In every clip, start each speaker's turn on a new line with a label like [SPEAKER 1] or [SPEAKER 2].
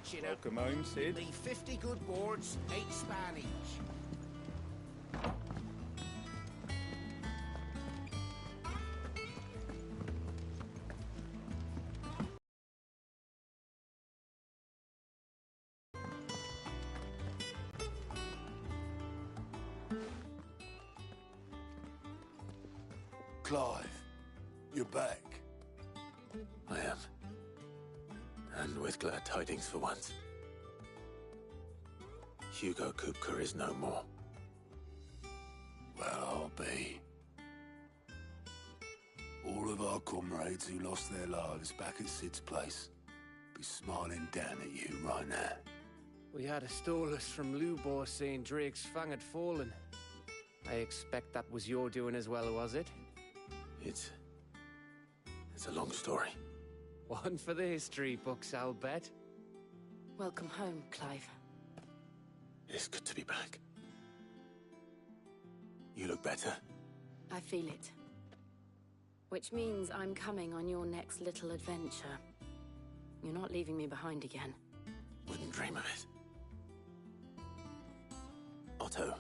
[SPEAKER 1] match, you know.
[SPEAKER 2] Welcome home, Sid.
[SPEAKER 1] Leave 50 good boards, 8 span each.
[SPEAKER 3] Clive, you're back.
[SPEAKER 4] I am. And with glad tidings for once. Hugo Kupka is no more.
[SPEAKER 3] Well, I'll be. All of our comrades who lost their lives back at Sid's place be smiling down at you right now.
[SPEAKER 5] We had a stolus from Lubor saying Drake's fang had fallen. I expect that was your doing as well, was it?
[SPEAKER 4] It's a long story.
[SPEAKER 5] One for the history books, I'll bet.
[SPEAKER 6] Welcome home, Clive.
[SPEAKER 4] It's good to be back. You look better.
[SPEAKER 6] I feel it. Which means I'm coming on your next little adventure. You're not leaving me behind again.
[SPEAKER 4] Wouldn't dream of it. Otto.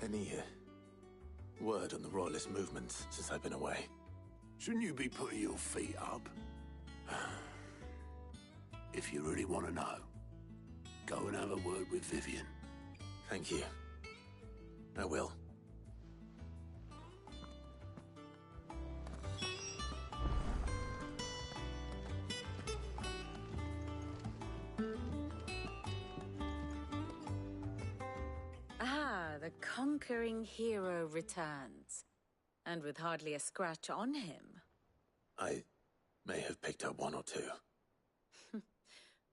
[SPEAKER 4] Any word on the Royalist movements since I've been away?
[SPEAKER 3] Shouldn't you be putting your feet up? If you really want to know, go and have a word with Vivian.
[SPEAKER 4] Thank you. I will.
[SPEAKER 7] The conquering hero returns. And with hardly a scratch on him.
[SPEAKER 4] I may have picked up one or two.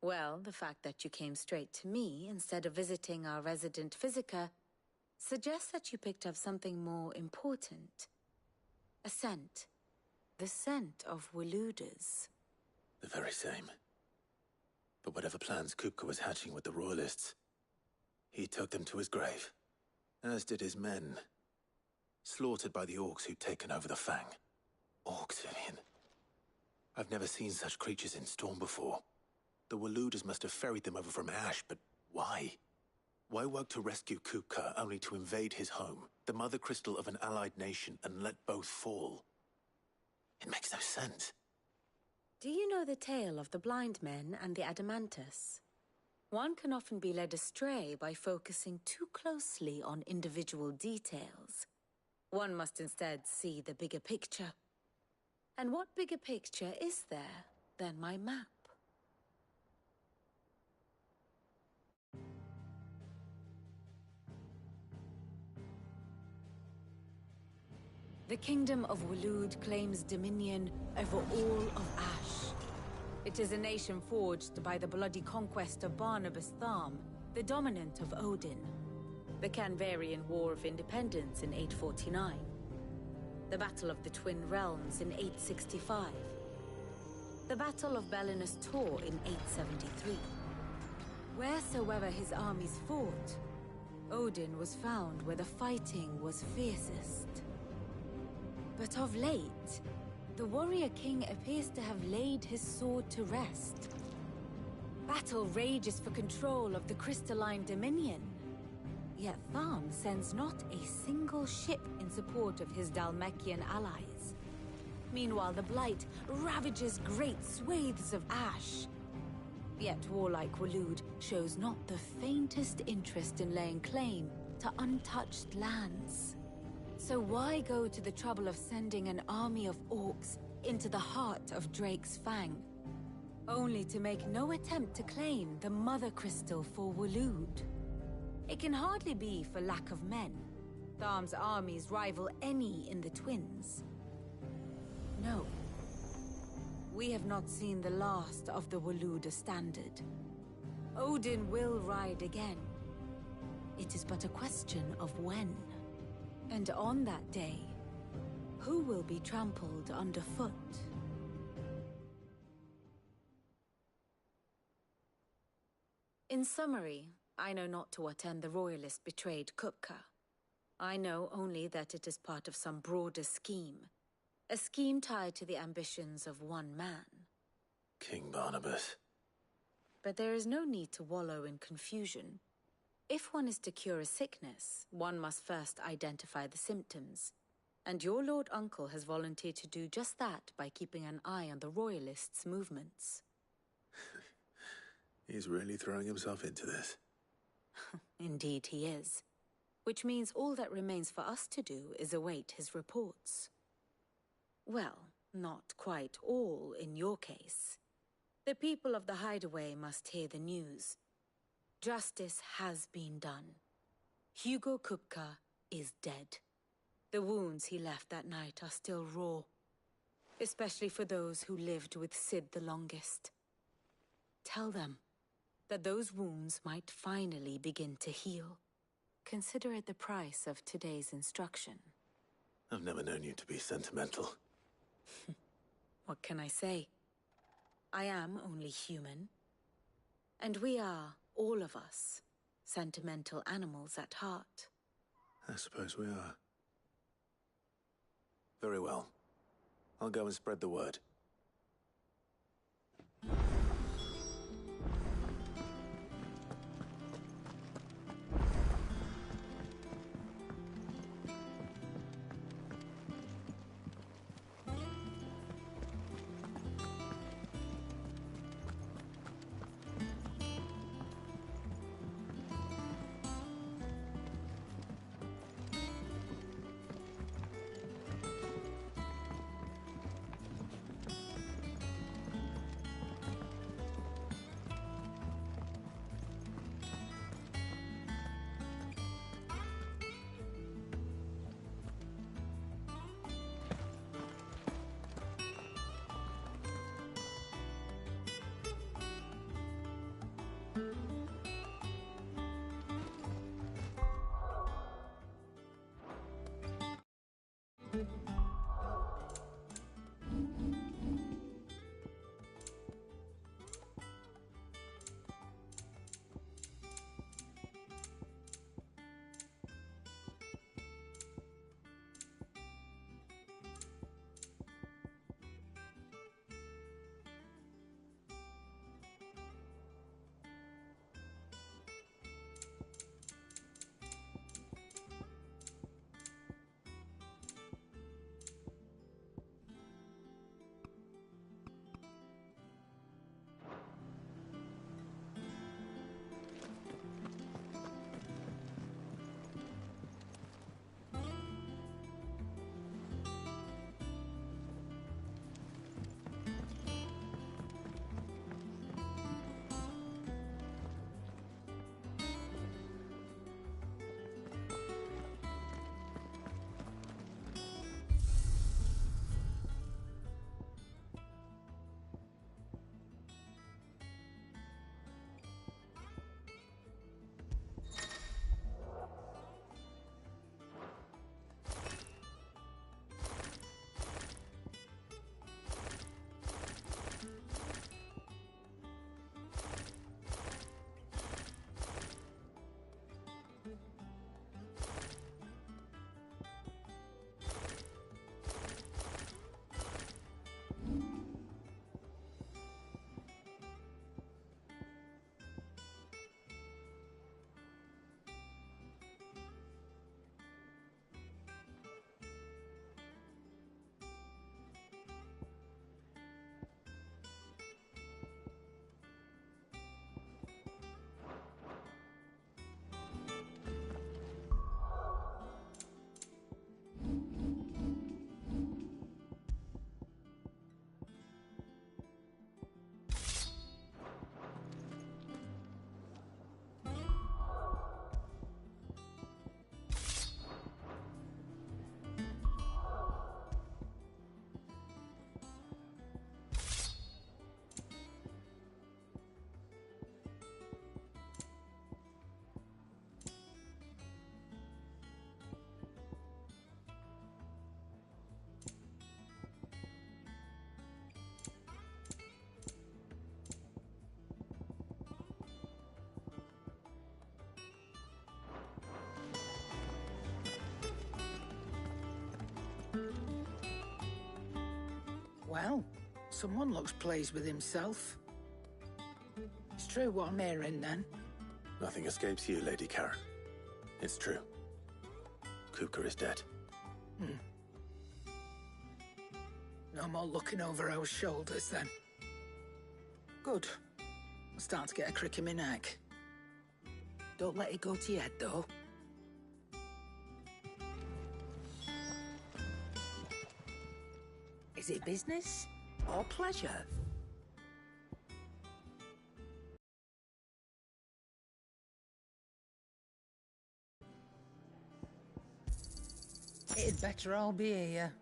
[SPEAKER 7] Well, the fact that you came straight to me instead of visiting our resident Physica suggests that you picked up something more important. A scent. The scent of Waludas.
[SPEAKER 4] The very same. But whatever plans Kupka was hatching with the Royalists, he took them to his grave. As did his men. Slaughtered by the orcs who'd taken over the Fang. Orcs, Vivian. I've never seen such creatures in Storm before. The Waludas must have ferried them over from Ash, but why? Why work to rescue Kupka only to invade his home, the mother crystal of an allied nation, and let both fall? It makes no sense.
[SPEAKER 7] Do you know the tale of the blind men and the Adamantus? One can often be led astray by focusing too closely on individual details. One must instead see the bigger picture. And what bigger picture is there than my map? The Kingdom of Waloed claims dominion over all of Ash. It is a nation forged by the bloody conquest of Barnabas Tharm, the dominant of Odin. The Canvarian War of Independence in 849. The Battle of the Twin Realms in 865. The Battle of Belinus Tor in 873. Wheresoever his armies fought, Odin was found where the fighting was fiercest. But of late, the warrior king appears to have laid his sword to rest. Battle rages for control of the crystalline dominion. Yet Tharm sends not a single ship in support of his Dhalmekian allies. Meanwhile, the Blight ravages great swathes of Ash. Yet warlike Waloed shows not the faintest interest in laying claim to untouched lands. So why go to the trouble of sending an army of orcs into the heart of Drake's Fang, only to make no attempt to claim the Mother Crystal for Waloed? It can hardly be for lack of men. Tharm's armies rival any in the Twins. No. We have not seen the last of the Waloed standard. Odin will ride again. It is but a question of when. And on that day, who will be trampled underfoot? In summary, I know not to what end the Royalists betrayed Kupka. I know only that it is part of some broader scheme. A scheme tied to the ambitions of one man.
[SPEAKER 4] King Barnabas.
[SPEAKER 7] but there is no need to wallow in confusion. If one is to cure a sickness, one must first identify the symptoms. And your Lord Uncle has volunteered to do just that by keeping an eye on the Royalists' movements.
[SPEAKER 4] He's really throwing himself into this.
[SPEAKER 7] Indeed he is. Which means all that remains for us to do is await his reports. Well, not quite all in your case. The people of the Hideaway must hear the news. Justice has been done. Hugo Kupka is dead. The wounds he left that night are still raw, especially for those who lived with Sid the longest. Tell them that those wounds might finally begin to heal. Consider it the price of today's instruction.
[SPEAKER 4] I've never known you to be sentimental.
[SPEAKER 7] What can I say? I am only human. And we are, all of us, sentimental animals at heart.
[SPEAKER 4] I suppose we are. Very well. I'll go and spread the word.
[SPEAKER 2] Well, someone looks pleased with himself. It's true what I'm hearing, then?
[SPEAKER 4] Nothing escapes you, Lady Karen. It's true. Kupka is dead.
[SPEAKER 2] No more looking over our shoulders, then. Good. I'm starting to get a crick in my neck. Don't let it go to your head, though. Is it business or pleasure? It'd better all be here.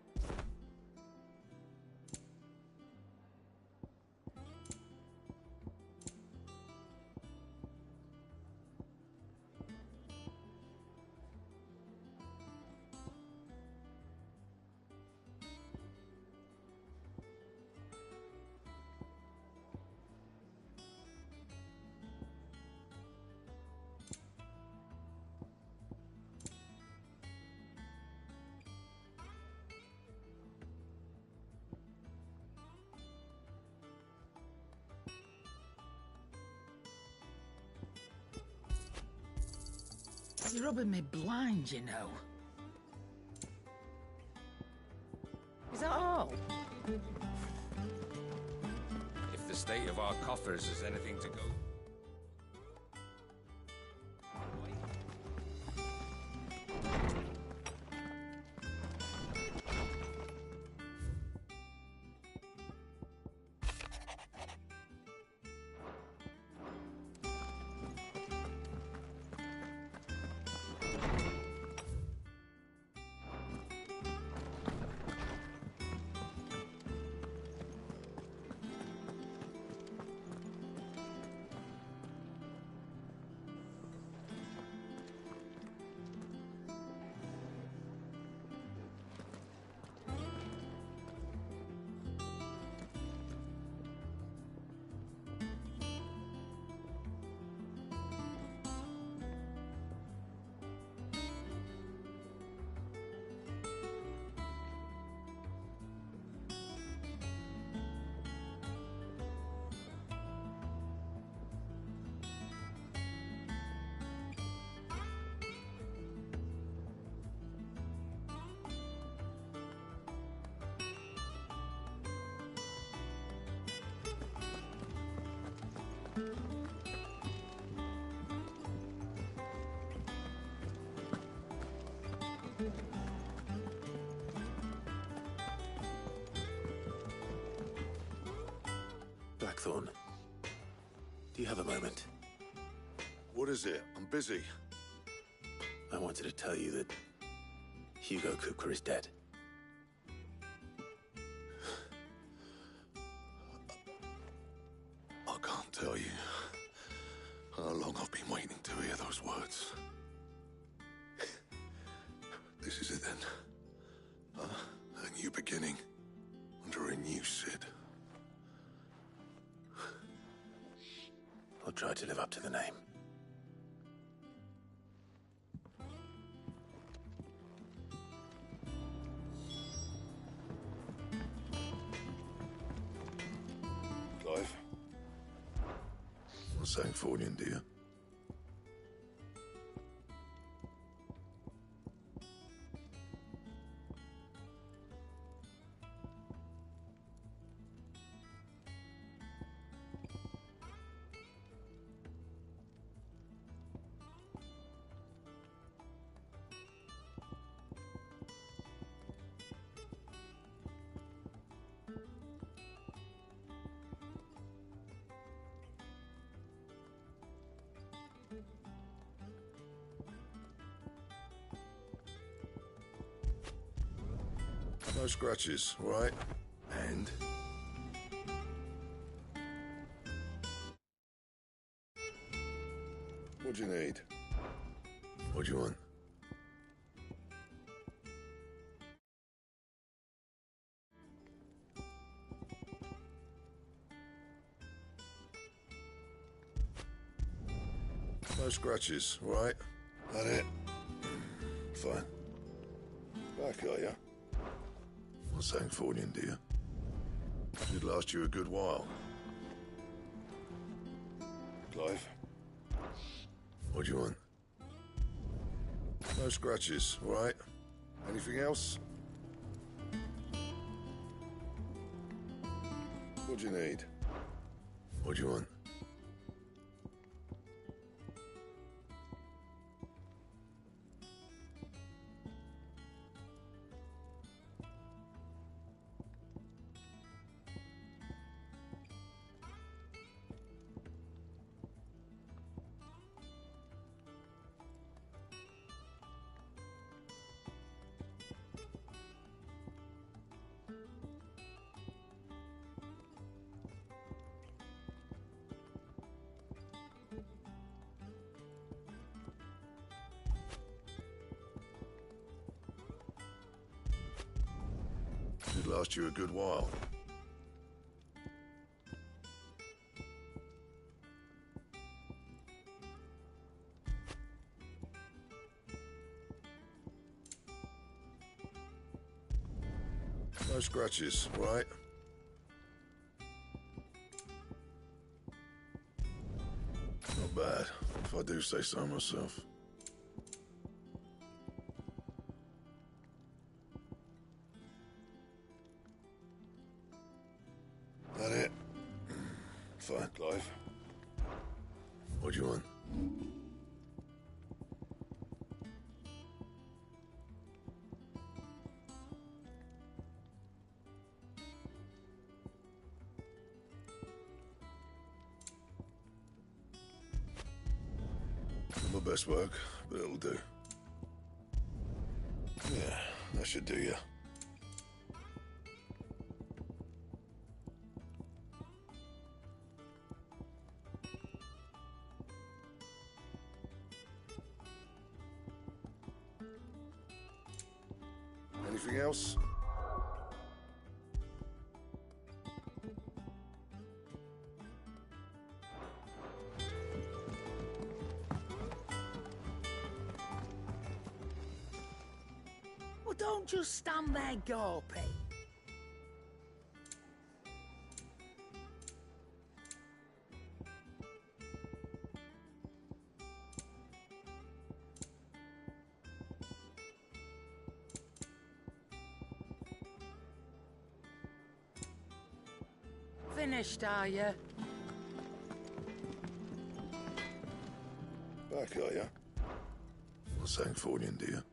[SPEAKER 2] You're rubbing me blind, you know. Is that all?
[SPEAKER 8] If the state of our coffers is anything to go...
[SPEAKER 4] Blackthorn, do you have a moment?
[SPEAKER 3] What is it? I'm busy.
[SPEAKER 4] I wanted to tell you that Hugo Kupka is dead.
[SPEAKER 3] I can't tell you how long I've been waiting to hear those words. This is it then. A new beginning under a new Cid.
[SPEAKER 4] I'll try to live up to the name.
[SPEAKER 3] Clive? Not saying Fordian, do you? No scratches, right? And? What do you need? What do you want? No scratches, right? That it? Fine. Back, are you? Not saying Fordian, do you? Should last you a good while. Clive. What do you want? No scratches, all right? Anything else? What do you need? What do you want? Should last you a good while. No scratches, right? Not bad, if I do say so myself. That it? Fine, Clive. What do you want? Not my best work, but it'll do. Yeah, that should do you. Anything else?
[SPEAKER 2] Well, don't just stand there gawping. Finished, are you?
[SPEAKER 3] Back, are you? Not saying Fornian, do you?